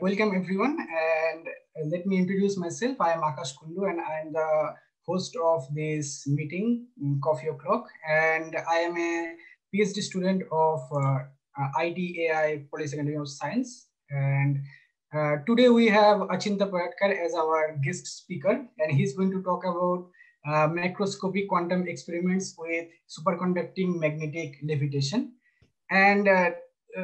Welcome everyone, and let me introduce myself. I am Akash Kundu, and I am the host of this meeting, Coffee O'Clock, and I am a PhD student of ITAI Polytechnic Academy of Science. And today we have Achinta Padatkar as our guest speaker, and he's going to talk about macroscopic quantum experiments with superconducting magnetic levitation. And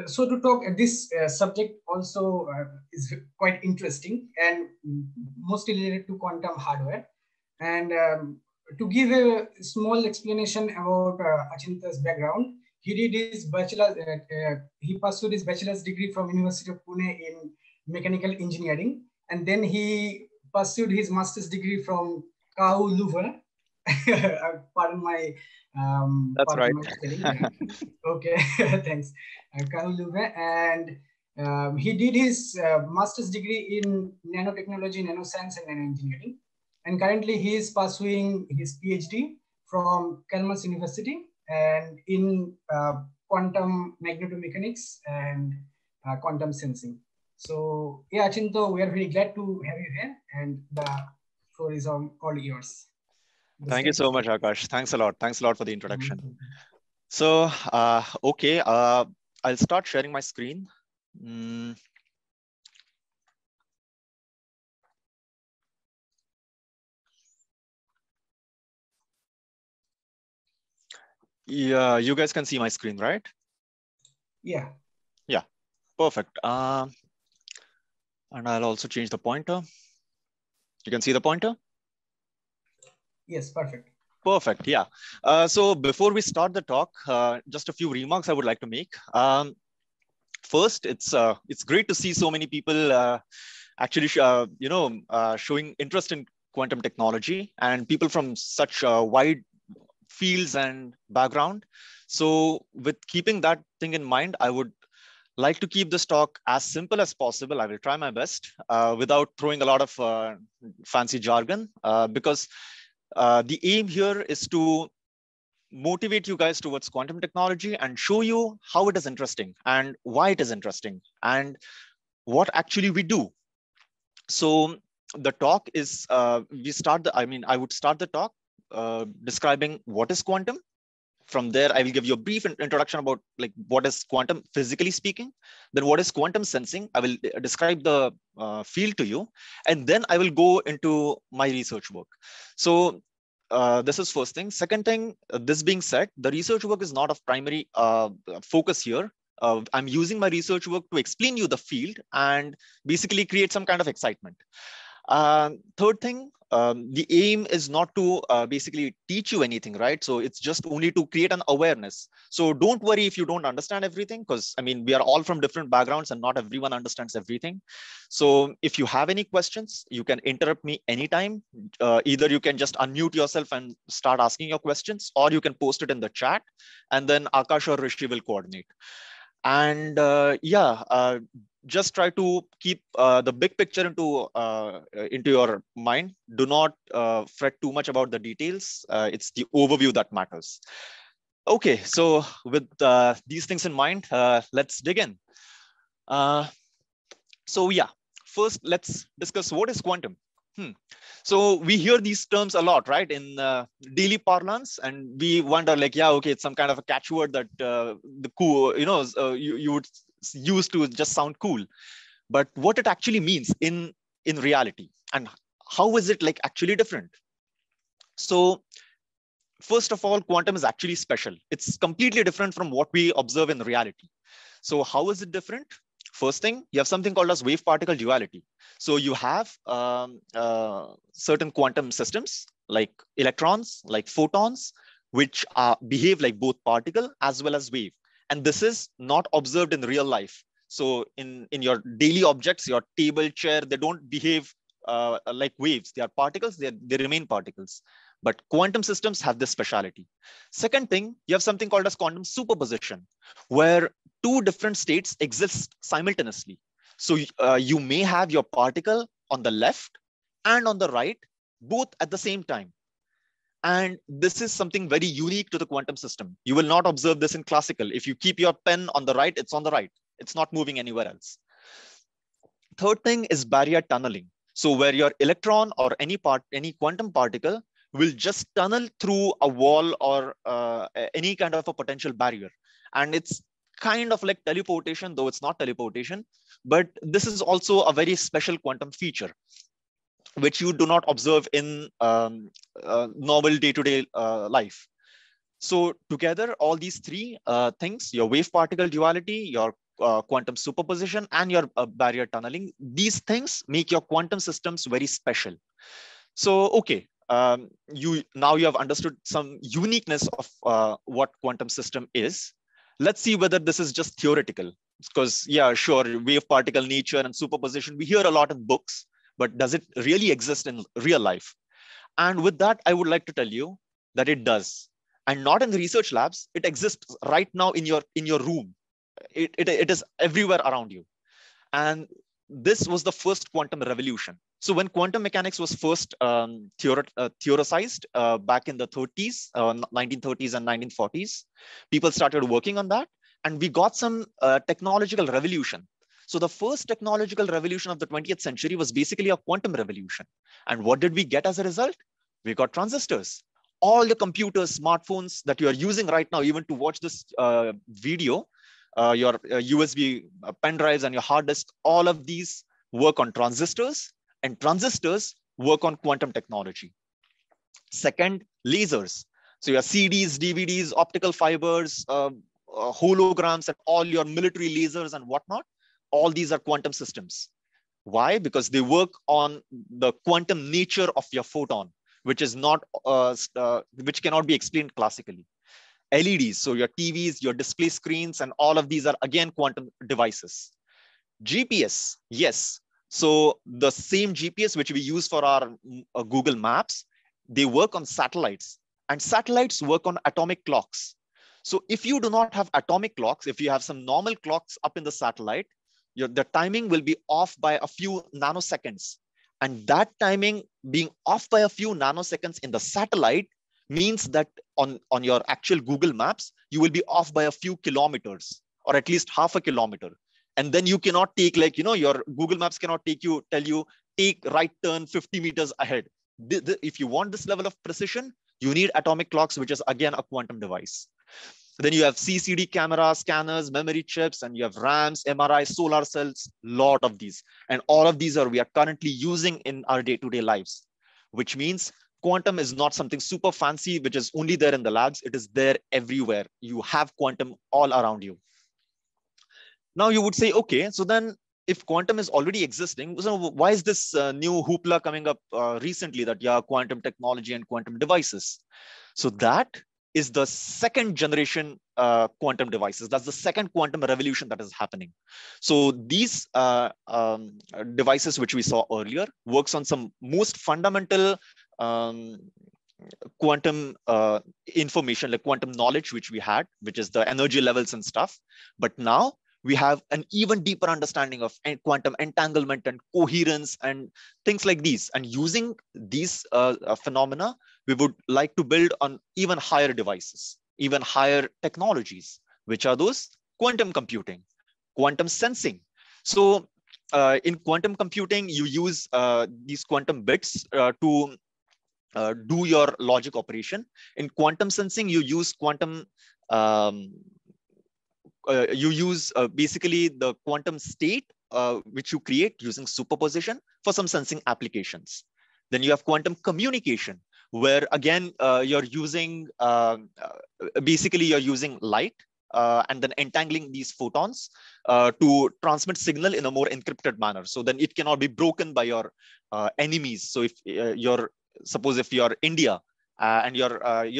so to talk this subject also is quite interesting and mostly related to quantum hardware. And to give a small explanation about Achinta's background, he did his bachelor's. He pursued his bachelor's degree from University of Pune in mechanical engineering, and then he pursued his master's degree from KU Leuven. Pardon my That's right. spelling. Yeah. Okay, thanks. KU Leuven, and he did his master's degree in nanotechnology, nanoscience, and nanoengineering. And currently, he is pursuing his PhD from Chalmers University and in quantum magnetomechanics and quantum sensing. So, yeah, Achinto, we are very glad to have you here, and the floor is all yours. Thank you so much, Akash. Thanks a lot. Thanks a lot for the introduction. So, okay, I'll start sharing my screen. Yeah, you guys can see my screen, right? Yeah. Yeah, perfect. And I'll also change the pointer. You can see the pointer? Yes, perfect. Perfect, yeah. So before we start the talk, just a few remarks I would like to make. First, it's great to see so many people actually, showing interest in quantum technology and people from such wide fields and background. So with keeping that thing in mind, I would like to keep this talk as simple as possible. I will try my best without throwing a lot of fancy jargon because the aim here is to motivate you guys towards quantum technology and show you how it is interesting and why it is interesting and what actually we do. So the talk is, I would start the talk describing what is quantum. From there, I will give you a brief introduction about like what is quantum physically speaking. Then what is quantum sensing? I will describe the field to you. And then I will go into my research work. So this is first thing. Second thing, this being said, the research work is not of primary focus here. I'm using my research work to explain you the field and basically create some kind of excitement. Third thing, the aim is not to basically teach you anything, right? So it's just only to create an awareness. So don't worry if you don't understand everything, because I mean, we are all from different backgrounds and not everyone understands everything. So if you have any questions, you can interrupt me anytime. Either you can just unmute yourself and start asking your questions, or you can post it in the chat, and then Akash or Rishi will coordinate. And just try to keep the big picture into your mind. Do not fret too much about the details. It's the overview that matters. Okay, so with these things in mind, let's dig in. So yeah, first let's discuss what is quantum. So we hear these terms a lot, right, in daily parlance, and we wonder like, yeah, okay, it's some kind of a catchword that the cool, you would use to just sound cool. But what it actually means in reality, and how is it like actually different? So first of all, quantum is actually special. It's completely different from what we observe in reality. So how is it different? First thing, you have something called as wave particle duality. So you have certain quantum systems like electrons, like photons, which behave like both particle as well as wave. And this is not observed in real life. So in your daily objects, your table, chair, they don't behave like waves. They are particles, they remain particles. But quantum systems have this speciality. Second thing, you have something called as quantum superposition, where two different states exist simultaneously. So you may have your particle on the left and on the right, both at the same time. And this is something very unique to the quantum system. You will not observe this in classical. If you keep your pen on the right, it's on the right. It's not moving anywhere else. Third thing is barrier tunneling. So where your electron or any quantum particle will just tunnel through a wall or any kind of a potential barrier. And it's kind of like teleportation, though it's not teleportation, but this is also a very special quantum feature, which you do not observe in normal day-to-day life. So together, all these three things, your wave-particle duality, your quantum superposition, and your barrier tunneling, these things make your quantum systems very special. So, okay, now you have understood some uniqueness of what quantum system is. Let's see whether this is just theoretical. Because, yeah, sure, wave-particle nature and superposition, we hear a lot in books, but does it really exist in real life? And with that, I would like to tell you that it does. And not in the research labs, it exists right now in your room. It is everywhere around you. And this was the first quantum revolution. So when quantum mechanics was first theorized back in the 30s, 1930s and 1940s, people started working on that. And we got some technological revolution. So the first technological revolution of the 20th century was basically a quantum revolution. And what did we get as a result? We got transistors. All the computers, smartphones that you are using right now, even to watch this video, your USB pen drives and your hard disk, all of these work on transistors, and transistors work on quantum technology. Second, lasers. So your CDs, DVDs, optical fibers, holograms, and all your military lasers and whatnot, all these are quantum systems. Why? Because they work on the quantum nature of your photon, which is not, which cannot be explained classically. LEDs, so your TVs, your display screens, and all of these are again quantum devices. GPS, yes. So the same GPS which we use for our Google Maps, they work on satellites, and satellites work on atomic clocks. So if you do not have atomic clocks, if you have some normal clocks up in the satellite, the timing will be off by a few nanoseconds. And that timing being off by a few nanoseconds in the satellite means that on your actual Google Maps, you will be off by a few kilometers, or at least half a kilometer. And then you cannot take, like, your Google Maps cannot tell you, take right turn 50 meters ahead. If you want this level of precision, you need atomic clocks, which is again a quantum device. Then you have CCD cameras, scanners, memory chips, and you have RAMs, MRI, solar cells, lot of these. And all of these we are currently using in our day-to-day lives, which means quantum is not something super fancy, which is only there in the labs. It is there everywhere. You have quantum all around you. Now you would say, okay, so then if quantum is already existing, so why is this new hoopla coming up recently that, yeah, quantum technology and quantum devices? So that is the second generation quantum devices. That's the second quantum revolution that is happening. So these devices, which we saw earlier, works on some most fundamental quantum information, like quantum knowledge, which we had, which is the energy levels and stuff. But now we have an even deeper understanding of quantum entanglement and coherence and things like these. And using these phenomena, we would like to build on even higher devices, even higher technologies, which are those quantum computing, quantum sensing. So in quantum computing, you use these quantum bits to do your logic operation. In quantum sensing, you use quantum basically the quantum state which you create using superposition for some sensing applications. Then you have quantum communication, where again you're using basically you're using light and then entangling these photons to transmit signal in a more encrypted manner. So then it cannot be broken by your enemies. So if suppose if you're India and you're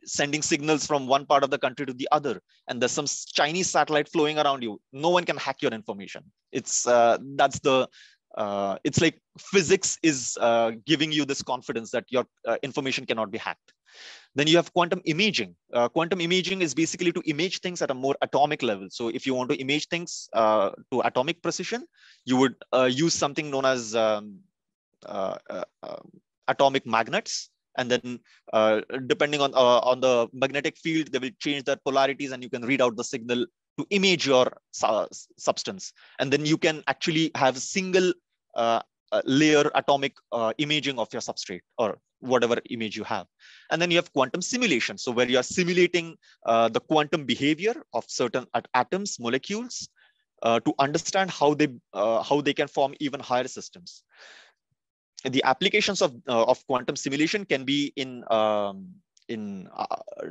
sending signals from one part of the country to the other, and there's some Chinese satellite flowing around you, no one can hack your information. It's that's the it's like physics is giving you this confidence that your information cannot be hacked. Then you have quantum imaging. Quantum imaging is basically to image things at a more atomic level. So if you want to image things to atomic precision, you would use something known as atomic magnets. And then depending on the magnetic field, they will change their polarities and you can read out the signal to image your substance. And then you can actually have single layer atomic imaging of your substrate or whatever image you have. And then you have quantum simulation. So where you are simulating the quantum behavior of certain atoms, molecules, to understand how they can form even higher systems. The applications of quantum simulation can be in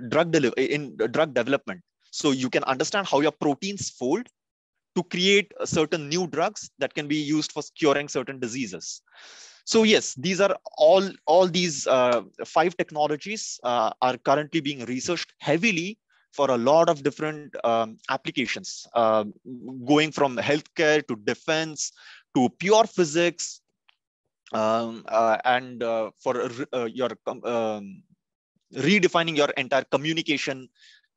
drug development. So you can understand how your proteins fold to create certain new drugs that can be used for curing certain diseases. So yes, these are all these 5 technologies are currently being researched heavily for a lot of different applications, going from healthcare to defense to pure physics, and for your redefining your entire communication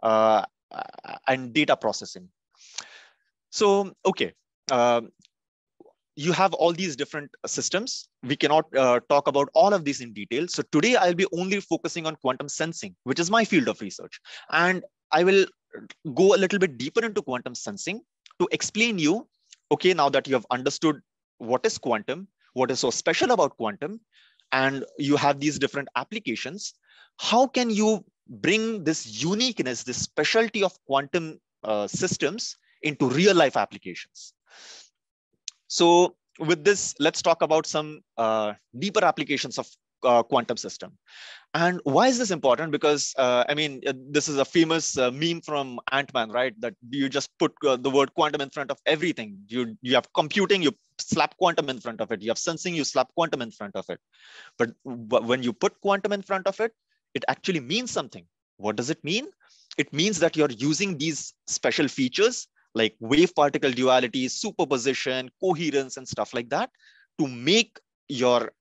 and data processing. So, okay, you have all these different systems. We cannot talk about all of these in detail. So today I'll be only focusing on quantum sensing, which is my field of research. And I will go a little bit deeper into quantum sensing to explain you, okay, now that you have understood what is quantum, what is so special about quantum, and you have these different applications, how can you bring this uniqueness, this specialty of quantum systems into real life applications? So with this, let's talk about some deeper applications of quantum system. And why is this important? Because I mean, this is a famous meme from Ant-Man, right? That you just put the word quantum in front of everything. You have computing, you slap quantum in front of it. You have sensing, you slap quantum in front of it. But when you put quantum in front of it, it actually means something. What does it mean? It means that you're using these special features like wave particle duality, superposition, coherence, and stuff like that to make your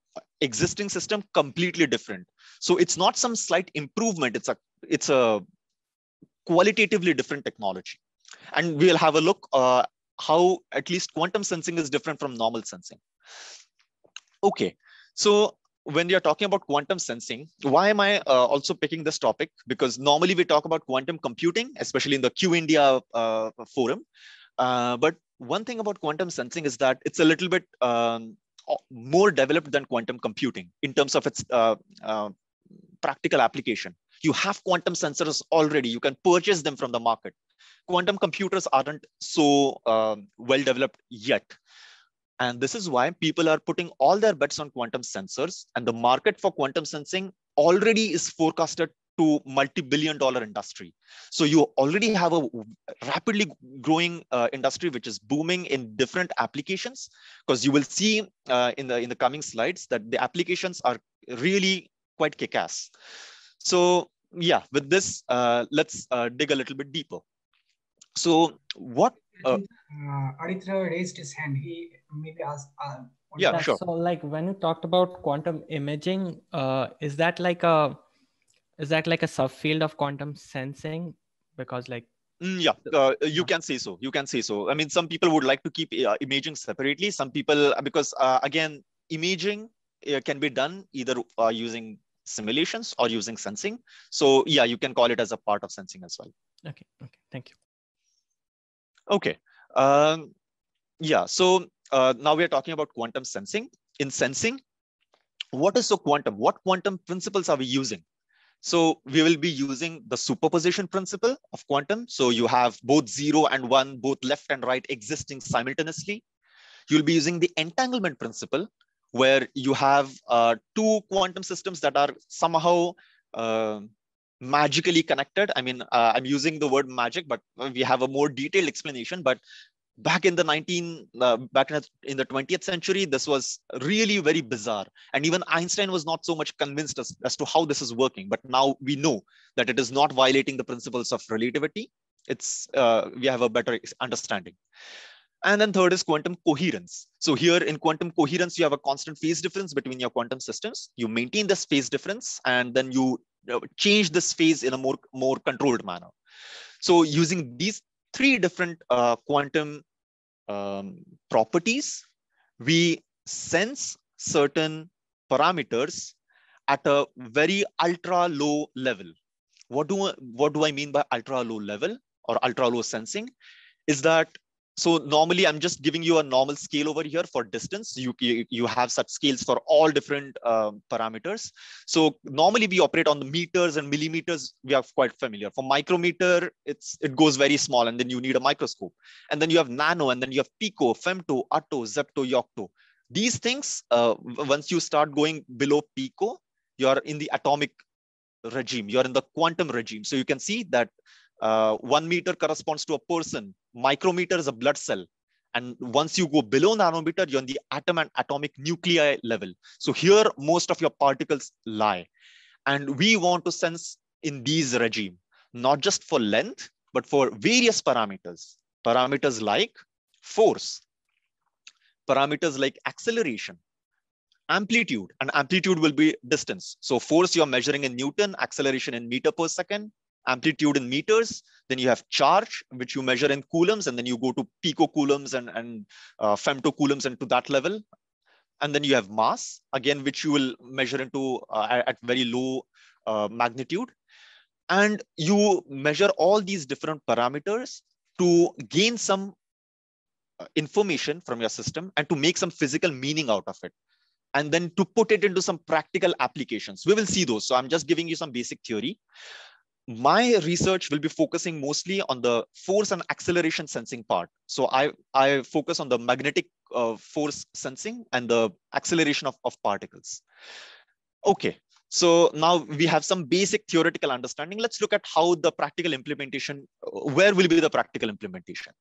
existing system completely different. So it's not some slight improvement. It's a qualitatively different technology. And we'll have a look how at least quantum sensing is different from normal sensing. Okay, so when you're talking about quantum sensing, why am I also picking this topic? Because normally we talk about quantum computing, especially in the Q India forum. But one thing about quantum sensing is that it's a little bit more developed than quantum computing in terms of its practical application. You have quantum sensors already. You can purchase them from the market. Quantum computers aren't so well developed yet. And this is why people are putting all their bets on quantum sensors, and the market for quantum sensing already is forecasted to multi-billion-dollar industry. So you already have a rapidly growing industry which is booming in different applications, because you will see in the coming slides that the applications are really quite kick-ass. So yeah, with this, let's dig a little bit deeper. So what? Aditya raised his hand. He maybe asked. Yeah, sure. So like when you talked about quantum imaging, is that like a subfield of quantum sensing? Because like you can say so. You can say so. I mean, some people would like to keep imaging separately. Some people, because again, imaging can be done either using simulations or using sensing. So yeah, you can call it as a part of sensing as well. Okay. Thank you. Okay. Yeah. So now we are talking about quantum sensing. In sensing, what is so quantum? What quantum principles are we using? So we will be using the superposition principle of quantum. So you have both 0 and 1, both left and right existing simultaneously. You'll be using the entanglement principle, where you have 2 quantum systems that are somehow magically connected. I mean, I'm using the word magic, but we have a more detailed explanation. But back in the 20th century, this was really very bizarre. And even Einstein was not so much convinced as to how this is working. But now we know that it is not violating the principles of relativity. It's we have a better understanding. And then third is quantum coherence. So here in quantum coherence, you have a constant phase difference between your quantum systems. You maintain this phase difference, and then you change this phase in a more controlled manner. So using these 3 different quantum properties, we sense certain parameters at a very ultra low level. What do I mean by ultra low level or ultra low sensing? is that, so normally I'm just giving you a normal scale over here for distance. You have such scales for all different parameters. So normally we operate on the meters and millimeters. We are quite familiar. For micrometer, it goes very small, and then you need a microscope. And then you have nano, and then you have pico, femto, atto, zepto, yocto. These things, once you start going below pico, you're in the atomic regime. You're in the quantum regime. So you can see that 1 meter corresponds to a person. Micrometer is a blood cell. And once you go below nanometer, you're on the atom and atomic nuclei level. So here, most of your particles lie. And we want to sense in these regime, not just for length, but for various parameters. Parameters like force, parameters like acceleration, amplitude, and amplitude will be distance. So force you're measuring in Newton, acceleration in meter per second, amplitude in meters. Then you have charge, which you measure in coulombs, and then you go to picocoulombs and femtocoulombs and to that level. And then you have mass, again, which you will measure into at very low magnitude. And you measure all these different parameters to gain some information from your system and to make some physical meaning out of it, and then to put it into some practical applications. We will see those. So I'm just giving you some basic theory. My research will be focusing mostly on the force and acceleration sensing part. So I focus on the magnetic force sensing and the acceleration of particles. Okay, so now we have some basic theoretical understanding. Let's look at how the practical implementation, where will be the practical implementation.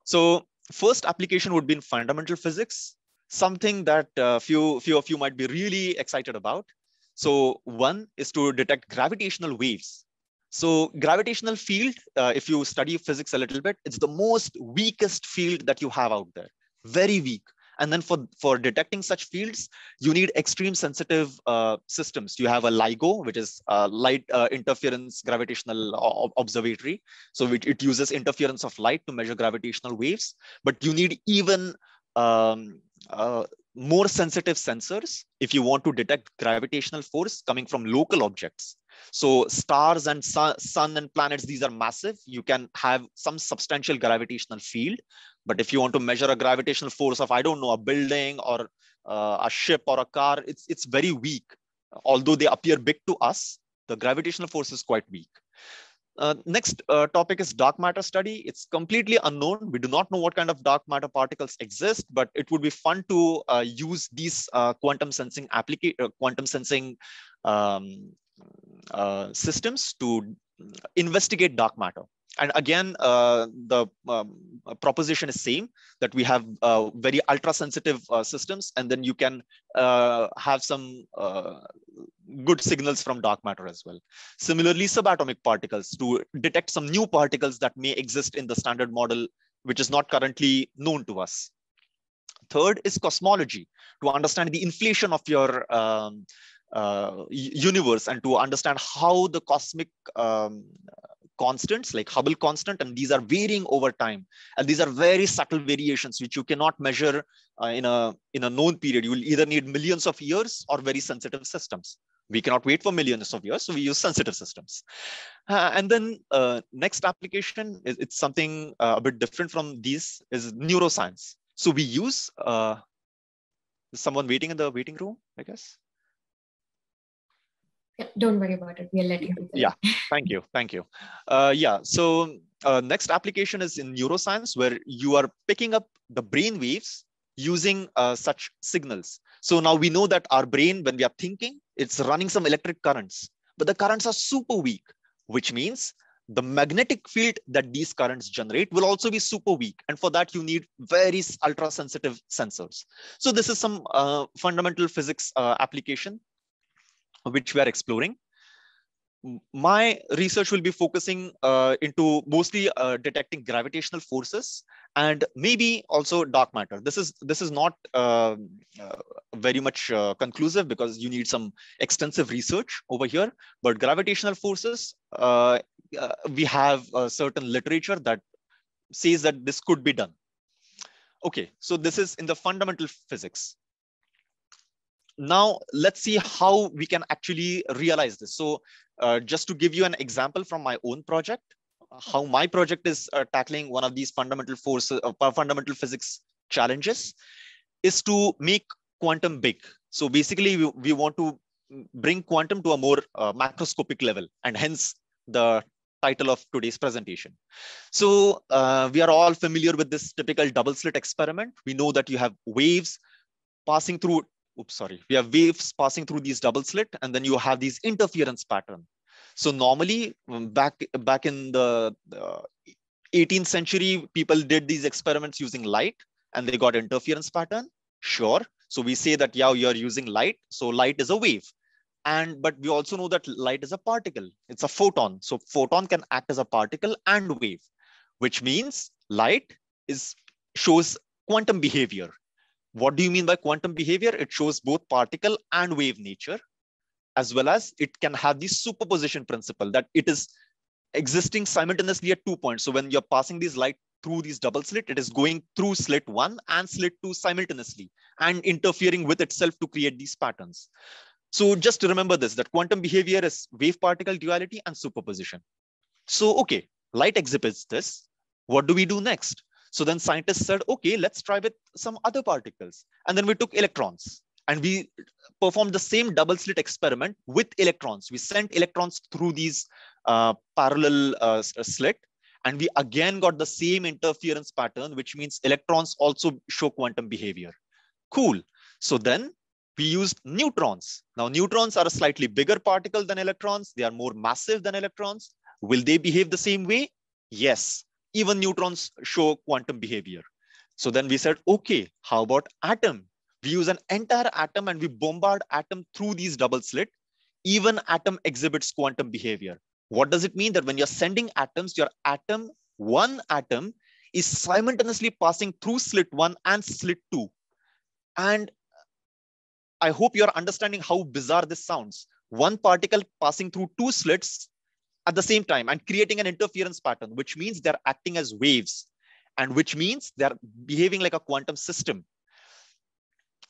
So first application would be in fundamental physics, something that few of you might be really excited about. So one is to detect gravitational waves. So gravitational field, if you study physics a little bit, it's the most weakest field that you have out there, very weak. And then for detecting such fields, you need extreme sensitive systems. You have a LIGO, which is light interference gravitational observatory. So it uses interference of light to measure gravitational waves. But you need even more sensitive sensors if you want to detect gravitational force coming from local objects. So stars and sun and planets, these are massive. You can have some substantial gravitational field. But if you want to measure a gravitational force of, I don't know, a building or a ship or a car, it's very weak. Although they appear big to us, the gravitational force is quite weak. Next topic is dark matter study. It's completely unknown. We do not know what kind of dark matter particles exist, but it would be fun to use these quantum sensing systems to investigate dark matter. And again, the proposition is same, that we have very ultra sensitive systems, and then you can have some good signals from dark matter as well. Similarly, subatomic particles, to detect some new particles that may exist in the standard model, which is not currently known to us. Third is cosmology, to understand the inflation of your universe and to understand how the cosmic constants like Hubble constant, and these are varying over time, and these are very subtle variations which you cannot measure in a known period. You will either need millions of years or very sensitive systems. We cannot wait for millions of years, so we use sensitive systems. And then next application it's something a bit different from these, is neuroscience. So we use someone waiting in the waiting room, I guess. Yeah, don't worry about it. We'll let you do that. Yeah, thank you. Yeah, so next application is in neuroscience, where you are picking up the brain waves using such signals. So now we know that our brain, when we are thinking, it's running some electric currents, but the currents are super weak, which means the magnetic field that these currents generate will also be super weak. And for that, you need very ultra sensitive sensors. So this is some fundamental physics application which we are exploring. My research will be focusing into mostly detecting gravitational forces and maybe also dark matter. This is not very much conclusive, because you need some extensive research over here. But gravitational forces, we have a certain literature that says that this could be done. Okay, so this is in the fundamental physics. Now let's see how we can actually realize this. So just to give you an example from my own project, how my project is tackling one of these fundamental forces, fundamental physics challenges, is to make quantum big. So basically, we want to bring quantum to a more macroscopic level, and hence the title of today's presentation. So we are all familiar with this typical double slit experiment. We know that you have waves passing through, we have waves passing through these double slit, and then you have these interference pattern. So normally back in the 18th century, people did these experiments using light and they got interference pattern. Sure. So we say that, yeah, you're using light. So light is a wave. But we also know that light is a particle. It's a photon. So photon can act as a particle and wave, which means light shows quantum behavior. What do you mean by quantum behavior? It shows both particle and wave nature, as well as it can have the superposition principle, that it is existing simultaneously at 2 points. So when you're passing these light through these double slit, it is going through slit 1 and slit 2 simultaneously and interfering with itself to create these patterns. So just to remember this, that quantum behavior is wave particle duality and superposition. So, okay, light exhibits this. What do we do next? So then scientists said, okay, let's try with some other particles. And then we took electrons and we performed the same double slit experiment with electrons. We sent electrons through these parallel slit, and we again got the same interference pattern, which means electrons also show quantum behavior. Cool. So then we used neutrons. Now, neutrons are a slightly bigger particle than electrons. They are more massive than electrons. Will they behave the same way? Yes. Even neutrons show quantum behavior. So then we said, okay, how about atom? We use an entire atom and we bombard atom through these double slit. Even atom exhibits quantum behavior. What does it mean? That when you're sending atoms, your atom, one atom, is simultaneously passing through slit 1 and slit 2. And I hope you're understanding how bizarre this sounds. One particle passing through 2 slits at the same time and creating an interference pattern, which means they're acting as waves, and which means they're behaving like a quantum system.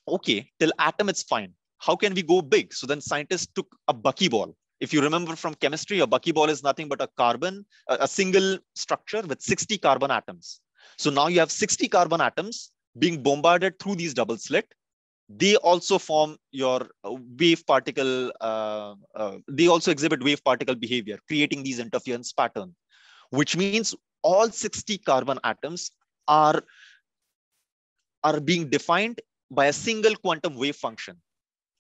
Okay, till atom, it's fine. How can we go big? So then scientists took a buckyball. If you remember from chemistry, a buckyball is nothing but a single structure with 60 carbon atoms. So now you have 60 carbon atoms being bombarded through these double slit. They also form your wave particle. They also exhibit wave particle behavior, creating these interference pattern, which means all 60 carbon atoms are being defined by a single quantum wave function.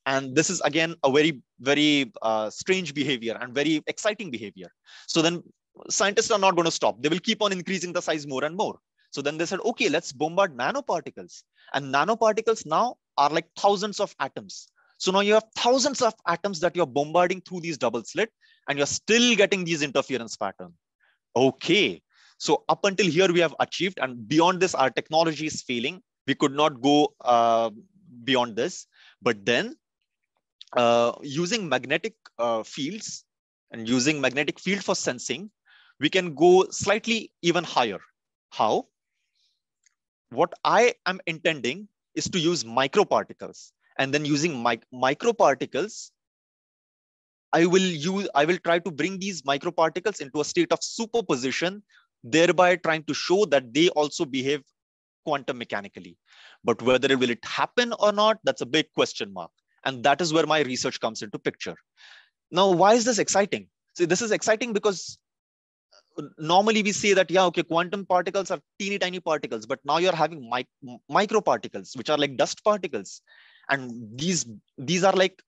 And this is, again, a very, very strange behavior and very exciting behavior. So then scientists are not going to stop. They will keep on increasing the size more and more. So then they said, okay, let's bombard nanoparticles. And nanoparticles now are like thousands of atoms. So now you have thousands of atoms that you're bombarding through these double slit, and you're still getting these interference pattern. Okay. So up until here, we have achieved, and beyond this, our technology is failing. We could not go beyond this. But then using magnetic fields and using magnetic field for sensing, we can go slightly even higher. How? What I am intending is to use microparticles, and then using microparticles, I will try to bring these microparticles into a state of superposition, thereby trying to show that they also behave quantum mechanically. But whether will it happen or not, that's a big question mark. And that is where my research comes into picture. Now, why is this exciting? See, this is exciting because normally we say that, yeah, okay, quantum particles are teeny tiny particles, but now you're having microparticles, which are like dust particles. And these are like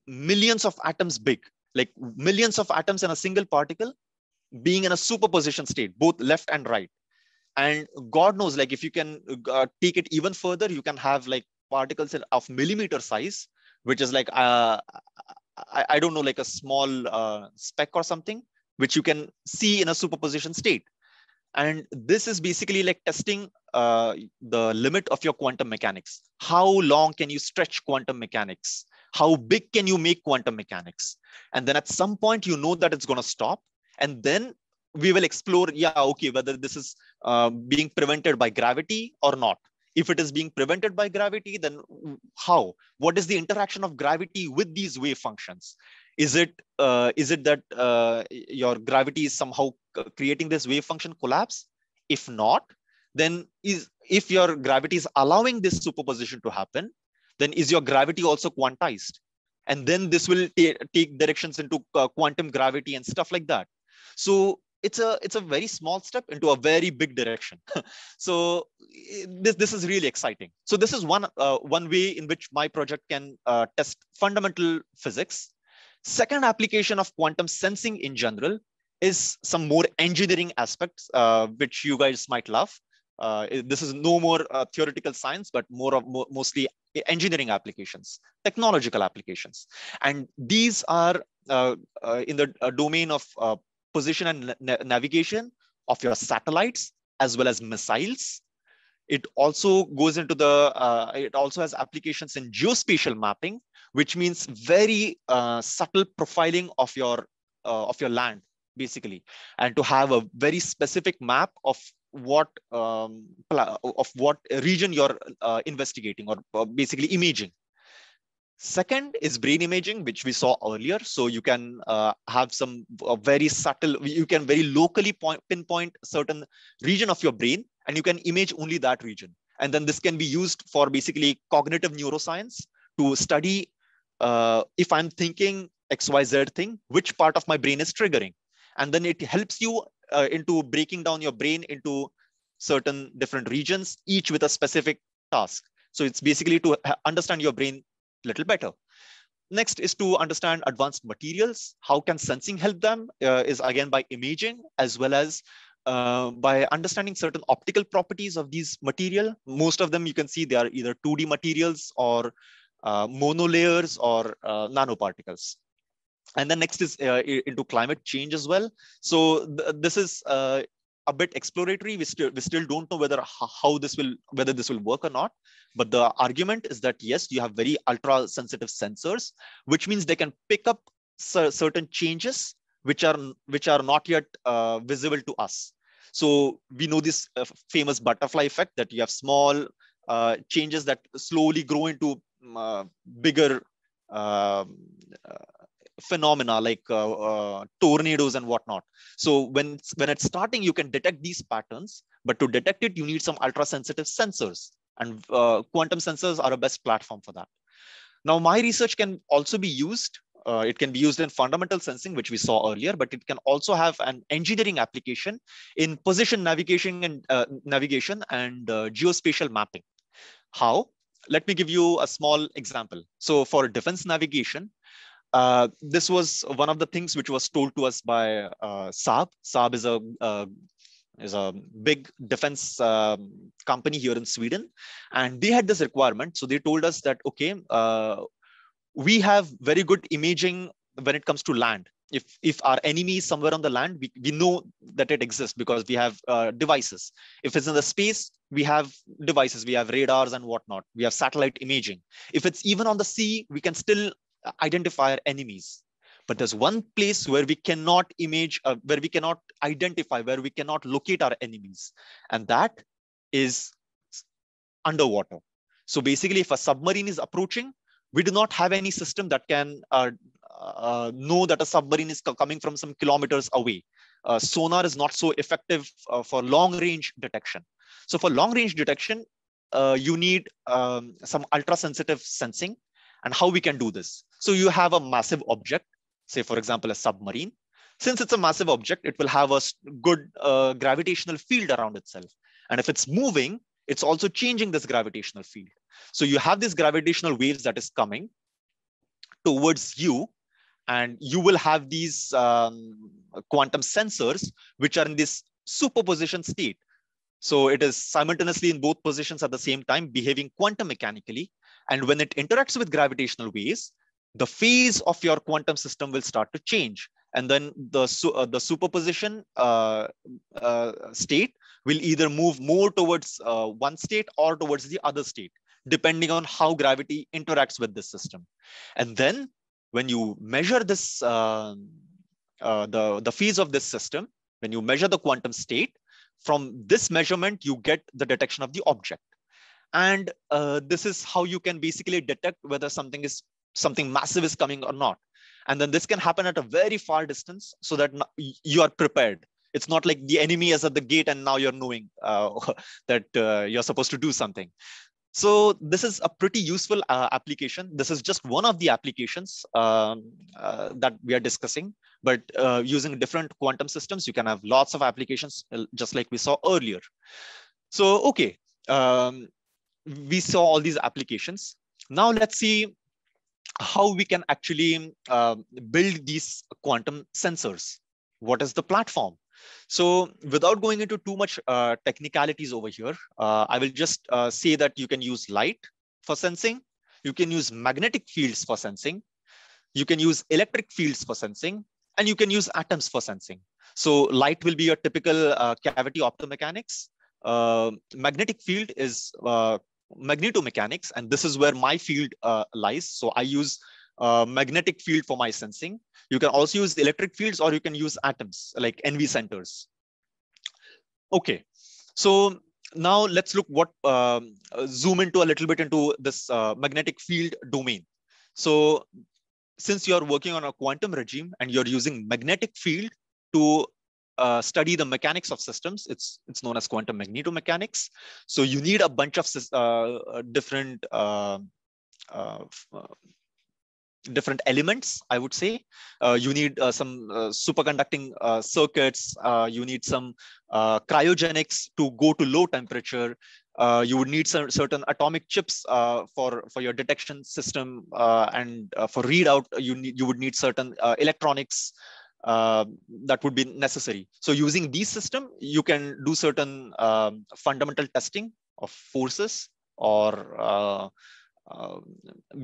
millions of atoms big, like millions of atoms in a single particle being in a superposition state, both left and right. And God knows, like if you can take it even further, you can have like particles of millimeter size, which is like, I don't know, like a small speck or something, which you can see in a superposition state. And this is basically like testing the limit of your quantum mechanics. How long can you stretch quantum mechanics? How big can you make quantum mechanics? And then at some point, you know that it's going to stop. And then we will explore, yeah, okay, whether this is being prevented by gravity or not. If it is being prevented by gravity, then how? What is the interaction of gravity with these wave functions? Is it that your gravity is somehow creating this wave function collapse? If not, then if your gravity is allowing this superposition to happen, then is your gravity also quantized? And then this will take directions into quantum gravity and stuff like that. So it's a very small step into a very big direction. So this is really exciting. So this is one way in which my project can test fundamental physics. Second application of quantum sensing in general is some more engineering aspects, which you guys might love. This is no more theoretical science, but mostly engineering applications, technological applications. And these are in the domain of position and navigation of your satellites as well as missiles. It also goes into it also has applications in geospatial mapping, which means very subtle profiling of your land, basically, and to have a very specific map of what region you're investigating or basically imaging. Second is brain imaging, which we saw earlier. So you can have some very subtle, you can very locally pinpoint a certain region of your brain, and you can image only that region. And then this can be used for basically cognitive neuroscience to study if I'm thinking XYZ thing, which part of my brain is triggering. And then it helps you into breaking down your brain into certain different regions, each with a specific task. So it's basically to understand your brain a little better. Next is to understand advanced materials. How can sensing help them? Is again by imaging, as well as by understanding certain optical properties of these material. Most of them you can see they are either 2D materials or monolayers or nanoparticles. And then next is into climate change as well. So this is a bit exploratory. We still don't know whether this will work or not. But the argument is that yes, you have very ultra sensitive sensors, which means they can pick up certain changes which are not yet visible to us. So we know this famous butterfly effect, that you have small changes that slowly grow into bigger phenomena like tornadoes and whatnot. So when it's starting, you can detect these patterns, but to detect it, you need some ultra sensitive sensors, and quantum sensors are a best platform for that. Now, my research can also be used. It can be used in fundamental sensing, which we saw earlier, but it can also have an engineering application in position navigation and geospatial mapping. How? Let me give you a small example. So for defense navigation, this was one of the things which was told to us by Saab. Saab is a big defense company here in Sweden, and they had this requirement. So they told us that, okay, we have very good imaging when it comes to land. If our enemy is somewhere on the land, we know that it exists because we have devices. If it's in the space, we have devices, we have radars and whatnot. We have satellite imaging. If it's even on the sea, we can still identify our enemies. But there's one place where we cannot image, where we cannot identify, where we cannot locate our enemies. And that is underwater. So basically, if a submarine is approaching, we do not have any system that can know that a submarine is coming from some kilometers away. Sonar is not so effective for long-range detection. So for long-range detection, you need some ultra-sensitive sensing. And how we can do this? So you have a massive object, say, for example, a submarine. Since it's a massive object, it will have a good gravitational field around itself. And if it's moving, it's also changing this gravitational field. So you have these gravitational waves that is coming towards you, and you will have these quantum sensors, which are in this superposition state. So it is simultaneously in both positions at the same time, behaving quantum mechanically. And when it interacts with gravitational waves, the phase of your quantum system will start to change. And then the superposition state will either move more towards one state or towards the other state, depending on how gravity interacts with this system. And then when you measure this, the phase of this system, when you measure the quantum state, from this measurement, you get the detection of the object. And this is how you can basically detect whether something massive is coming or not. And then this can happen at a very far distance, so that you are prepared. It's not like the enemy is at the gate and now you're knowing that you're supposed to do something. So this is a pretty useful application. This is just one of the applications that we are discussing, but using different quantum systems, you can have lots of applications, just like we saw earlier. So, okay, we saw all these applications. Now let's see how we can actually build these quantum sensors. What is the platform? So without going into too much technicalities over here, I will just say that you can use light for sensing. You can use magnetic fields for sensing. You can use electric fields for sensing, and you can use atoms for sensing. So light will be your typical cavity optomechanics. Magnetic field is magnetomechanics, and this is where my field lies. So I use magnetic field for my sensing. You can also use electric fields, or you can use atoms like NV centers. Okay, so now let's look what zoom into a little bit into this magnetic field domain. So since you're working on a quantum regime and you're using magnetic field to study the mechanics of systems, it's known as quantum magnetomechanics. So you need a bunch of different different elements, I would say. You need some superconducting circuits. You need some cryogenics to go to low temperature. You would need some certain atomic chips for your detection system, and for readout, you would need certain electronics that would be necessary. So using these systems, you can do certain fundamental testing of forces, or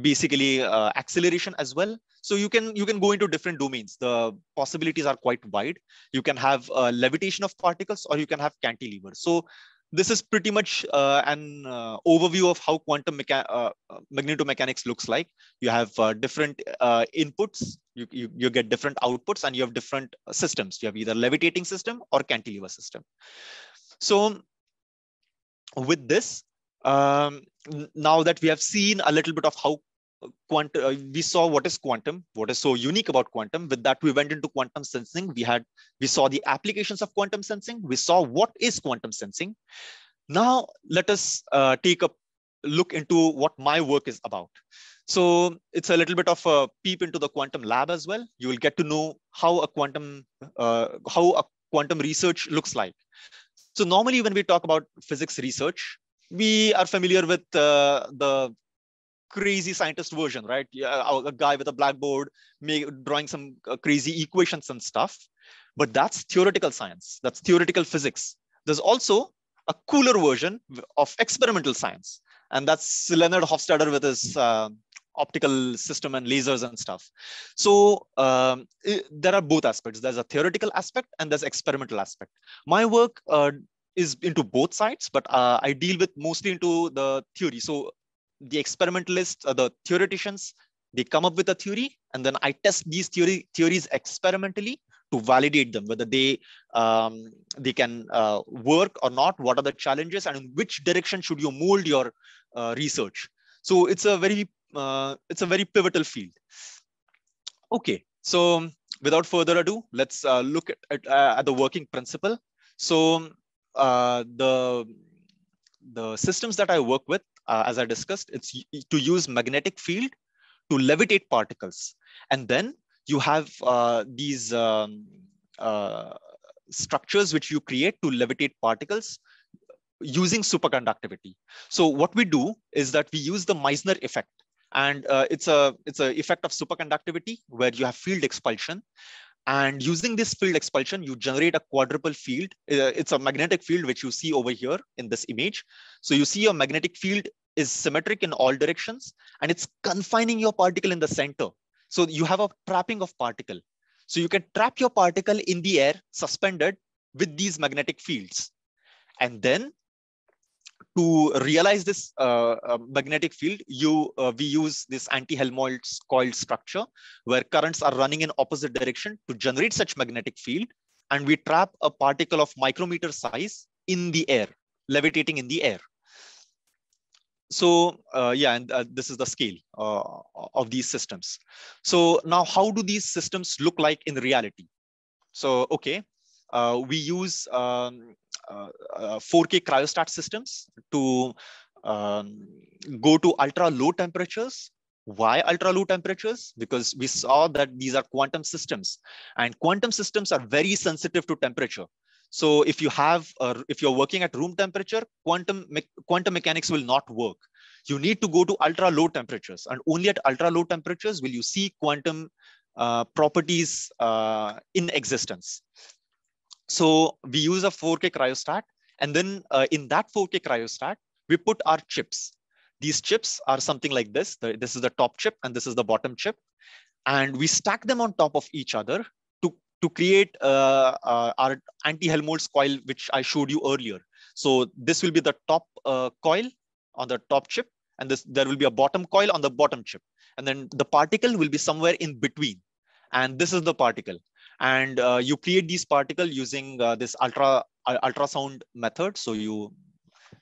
basically acceleration as well. So you can go into different domains. The possibilities are quite wide. You can have levitation of particles, or you can have cantilevers. So this is pretty much an overview of how quantum magnetomechanics looks like. You have different inputs, you get different outputs, and you have different systems. You have either levitating system or cantilever system. So with this, now that we have seen a little bit of how we saw what is quantum, what is so unique about quantum. With that, we went into quantum sensing. We saw the applications of quantum sensing. We saw what is quantum sensing. Now let us take a look into what my work is about. So it's a little bit of a peep into the quantum lab as well. You will get to know how a quantum research looks like. So normally when we talk about physics research, we are familiar with the crazy scientist version, right? Yeah, a guy with a blackboard drawing some crazy equations and stuff. But that's theoretical science. That's theoretical physics. There's also a cooler version of experimental science. And that's Leonard Hofstadter with his optical system and lasers and stuff. So there are both aspects. There's a theoretical aspect and there's experimental aspect. My work is into both sides, but I deal with mostly into the theory. So the experimentalists, the theoreticians, they come up with a theory, and then I test these theories experimentally to validate them, whether they can work or not, what are the challenges, and in which direction should you mold your research. So it's a very pivotal field. Okay, so without further ado, let's look at the working principle. So the systems that I work with, as I discussed, it's to use magnetic field to levitate particles. And then you have these structures which you create to levitate particles using superconductivity. So what we do is that we use the Meissner effect. And it's a effect of superconductivity where you have field expulsion. And using this field expulsion, you generate a quadrupole field. It's a magnetic field, which you see over here in this image. So you see a magnetic field is symmetric in all directions, and it's confining your particle in the center. So you have a trapping of particle. So you can trap your particle in the air, suspended with these magnetic fields. And then to realize this magnetic field, we use this anti-Helmholtz coiled structure where currents are running in opposite direction to generate such magnetic field. And we trap a particle of micrometer size in the air, levitating in the air. So yeah, and this is the scale of these systems. So now how do these systems look like in reality? So, okay, we use 4K cryostat systems to go to ultra low temperatures. Why ultra low temperatures? Because we saw that these are quantum systems, and quantum systems are very sensitive to temperature. So if you're working at room temperature, quantum mechanics will not work. You need to go to ultra low temperatures, and only at ultra low temperatures will you see quantum properties in existence. So we use a 4K cryostat, and then in that 4K cryostat, we put our chips. These chips are something like this. This is the top chip, and this is the bottom chip. And we stack them on top of each other to create our anti-Helmholtz coil, which I showed you earlier. So this will be the top coil on the top chip, and there will be a bottom coil on the bottom chip. And then the particle will be somewhere in between. And this is the particle. And you create these particles using this ultrasound method. So you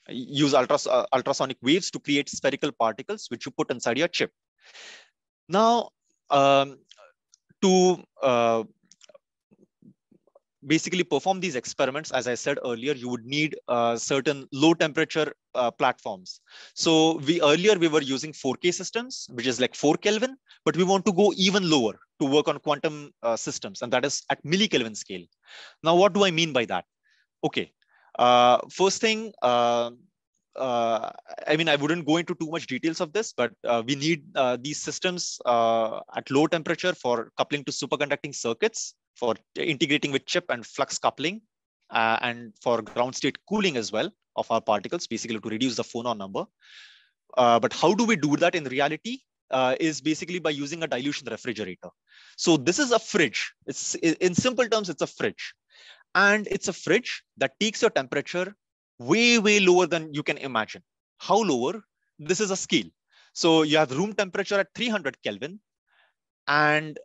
use ultrasonic waves to create spherical particles, which you put inside your chip. Now, to basically perform these experiments, as I said earlier, you would need certain low temperature platforms. So earlier we were using 4K systems, which is like 4 Kelvin, but we want to go even lower to work on quantum systems, and that is at millikelvin scale. Now, what do I mean by that? Okay, first thing, I mean, I wouldn't go into too much details of this, but we need these systems at low temperature for coupling to superconducting circuits, for integrating with chip and flux coupling, and for ground state cooling as well of our particles, basically to reduce the phonon number. But how do we do that in reality? Is basically by using a dilution refrigerator. So this is a fridge. It's, in simple terms, it's a fridge. And it's a fridge that takes your temperature way, way lower than you can imagine. How lower? This is a scale. So you have room temperature at 300 Kelvin. And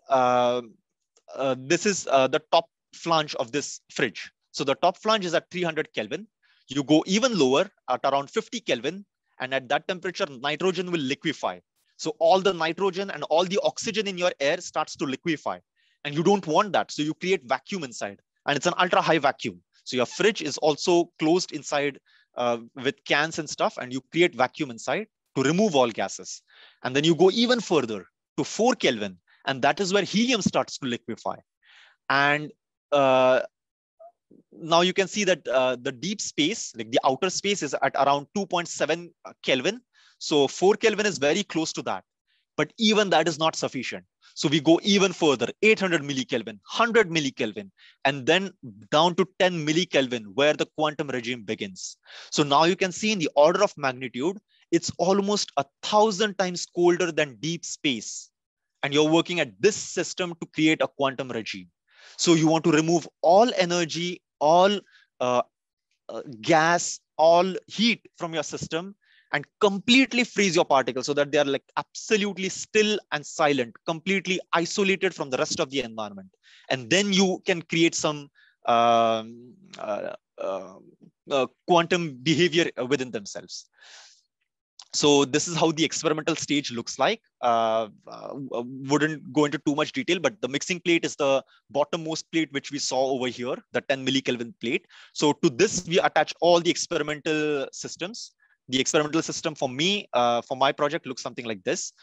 this is the top flange of this fridge. So the top flange is at 300 Kelvin. You go even lower at around 50 Kelvin. And at that temperature, nitrogen will liquefy. So all the nitrogen and all the oxygen in your air starts to liquefy. And you don't want that. So you create vacuum inside. And it's an ultra high vacuum. So your fridge is also closed inside with cans and stuff. And you create vacuum inside to remove all gases. And then you go even further to 4 Kelvin. And that is where helium starts to liquefy. And now you can see that the deep space, like the outer space, is at around 2.7 Kelvin. So 4 Kelvin is very close to that. But even that is not sufficient. So we go even further, 800 millikelvin, 100 millikelvin, and then down to 10 millikelvin, where the quantum regime begins. So now you can see in the order of magnitude, it's almost 1,000 times colder than deep space. And you're working at this system to create a quantum regime. So you want to remove all energy, all gas, all heat from your system, and completely freeze your particles so that they are like absolutely still and silent, completely isolated from the rest of the environment. And then you can create some quantum behavior within themselves. So this is how the experimental stage looks like. Wouldn't go into too much detail, but the mixing plate is the bottommost plate, which we saw over here, the 10 millikelvin plate. So to this, we attach all the experimental systems. The experimental system for me, for my project, looks something like this.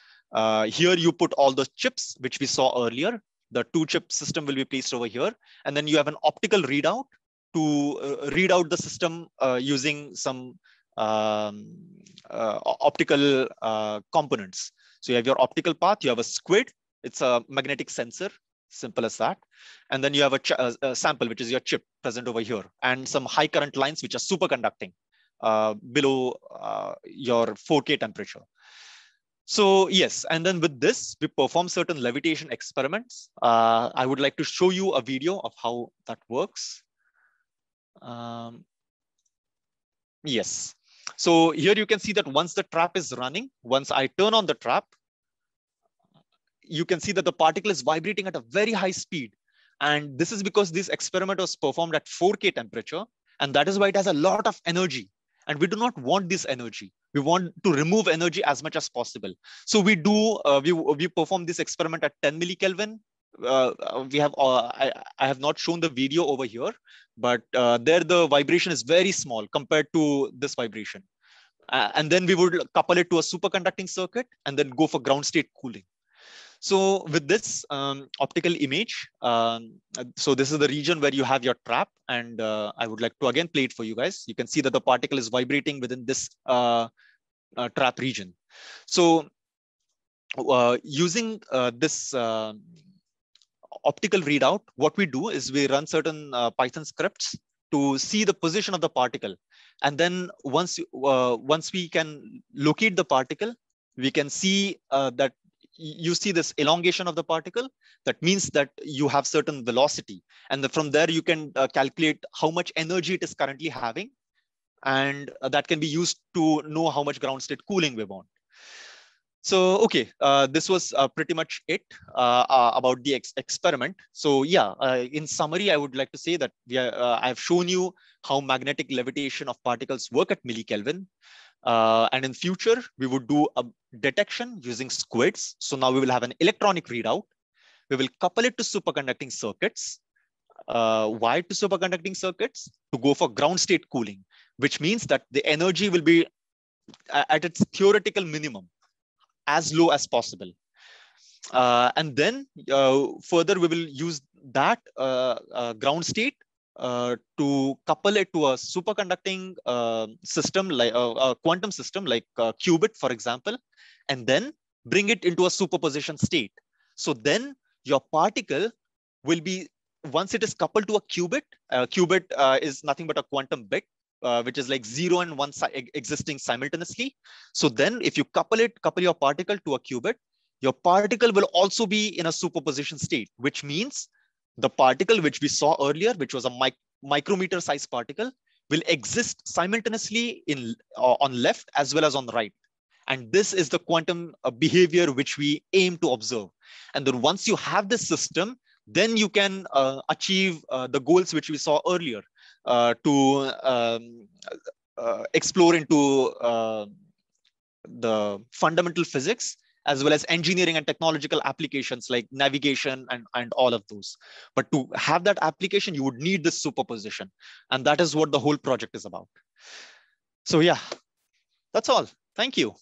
Here you put all the chips, which we saw earlier. The 2-chip system will be placed over here. And then you have an optical readout to read out the system using some optical components. So you have your optical path, you have a squid, it's a magnetic sensor, simple as that. And then you have a sample, which is your chip present over here, and some high current lines, which are superconducting below your 4K temperature. So yes, and then with this, we perform certain levitation experiments. I would like to show you a video of how that works. Yes. So here you can see that once the trap is running, once I turn on the trap, you can see that the particle is vibrating at a very high speed. And this is because this experiment was performed at 4K temperature. And that is why it has a lot of energy. And we do not want this energy. We want to remove energy as much as possible. So we do, we perform this experiment at 10 millikelvin, we have I have not shown the video over here, but there the vibration is very small compared to this vibration. And then we would couple it to a superconducting circuit and then go for ground state cooling. So with this optical image, so this is the region where you have your trap, and I would like to again play it for you guys. You can see that the particle is vibrating within this trap region. So using this optical readout, what we do is we run certain Python scripts to see the position of the particle. And then once we can locate the particle, we can see that you see this elongation of the particle. That means that you have certain velocity. And from there, you can calculate how much energy it is currently having. And that can be used to know how much ground state cooling we want. So, okay, this was pretty much it about the experiment. So yeah, in summary, I would like to say that I've shown you how magnetic levitation of particles work at millikelvin. And in future, we would do a detection using squids. So now we will have an electronic readout. We will couple it to superconducting circuits. Why to superconducting circuits? To go for ground state cooling, which means that the energy will be at its theoretical minimum, as low as possible. And then further, we will use that ground state to couple it to a superconducting system, like a quantum system like qubit, for example, and then bring it into a superposition state. So then your particle will be, once it is coupled to a qubit, qubit is nothing but a quantum bit, which is like 0 and 1 existing simultaneously. So then if you couple your particle to a qubit, your particle will also be in a superposition state, which means the particle which we saw earlier, which was a micrometer size particle, will exist simultaneously on left as well as on the right. And this is the quantum behavior which we aim to observe. And then once you have this system, then you can achieve the goals which we saw earlier, to explore into the fundamental physics, as well as engineering and technological applications like navigation and all of those. But to have that application, you would need this superposition. And that is what the whole project is about. So yeah, that's all. Thank you.